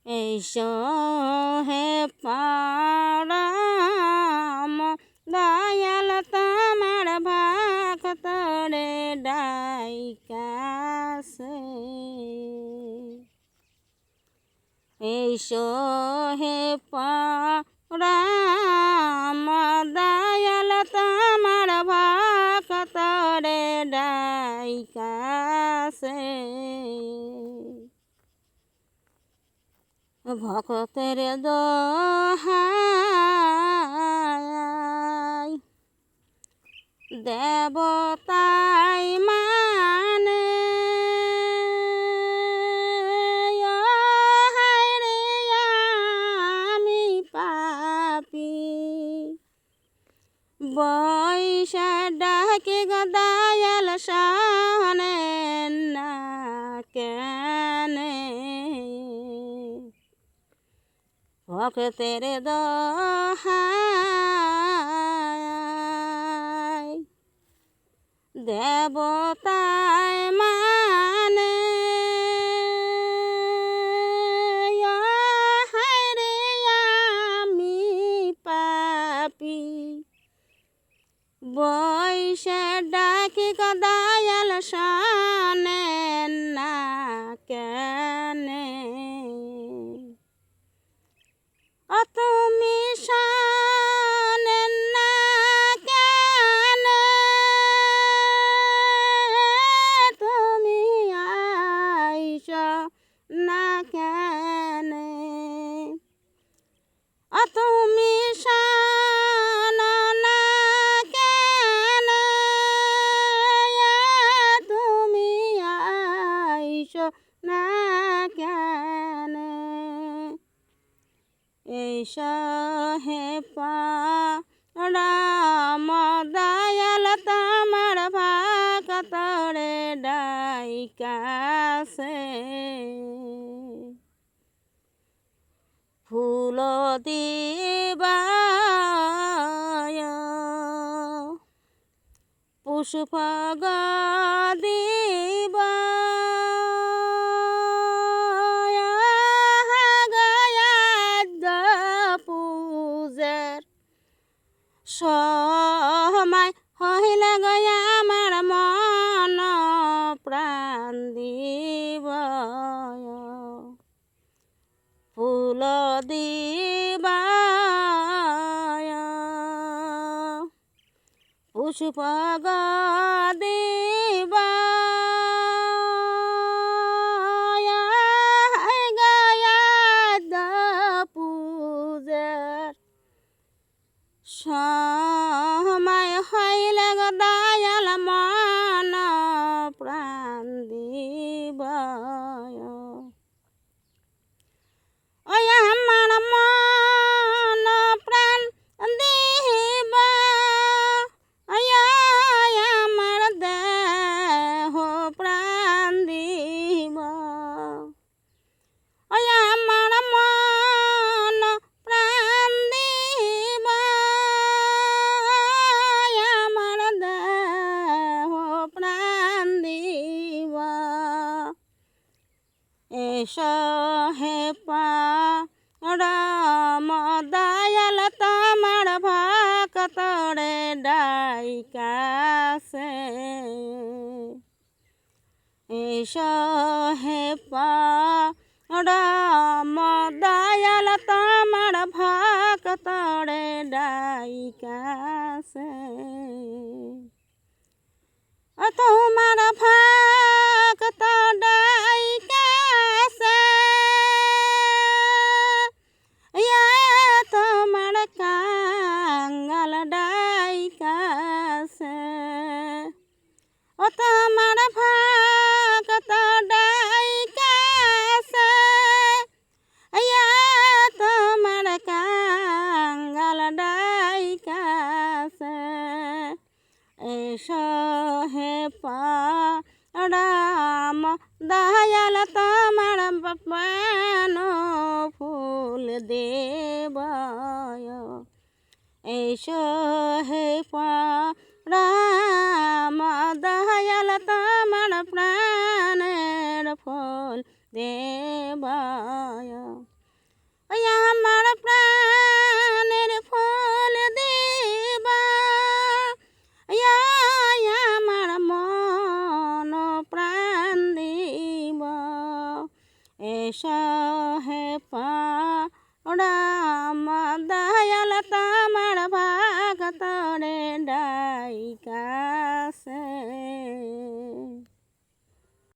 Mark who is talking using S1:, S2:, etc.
S1: এসো হে পরম দয়াল তোমার ভক্ত রে ডাইকাছে। এসো হে পরম দয়াল তোমার ভক্ত রে ডাইকাছে। ভক্তের দোহাই দেবতাই মানে, হায় রে আমি পাপী বৈশা ডাকে গদায়াল শোনে না কেনে। ভক্তের দোহাই দেবতায় মানে, হায় রে আমি পাপী বৈশা ডাকি গদায়াল শোনে না কেনে। ও তুমি শোনেন না কেনে, তুমি আইস না কেনে। ও তুমি শোনো না কেনে, তুমি আইস না কেনে। এসো হে পরম দয়াল তোমার ভক্ত রে ডাইকাছে। ফুল দিবায় পুষ্প দিব পূজার সময় হইলে গয়া আমার মন প্রাণ দিব। ফুল দিবায় পুষ্প দিব পূজার সময় হইলে দয়াল মন প্রাণ দিব। ওই আমার মন প্রাণ দিব, ওই আমার দেহ প্রাণ দিব। ওই আমার মন প্রাণ দিব, আমার দেহ প্রাণ দিব। এসো হে পরম দয়াল তোমার ভক্ত রে ডাইকাছে। এসো হে পরম দয়াল তোমার ভক্ত রে ডাইকাছে। তোমার ভক্ত ডাইকাছে, তোমার কাঙ্গাল ডাইকাছে। ও তোমার ভক্ত ডাইকাছে, তোমার কাঙ্গাল ডাইকাছে। এসো হে পরম দয়াল তোমার প্রাণ ফুল দেব। এসো হে পরম দয়াল তোমার প্রাণের ফুল দেব। সহে পাড়াম দয়াল তোমার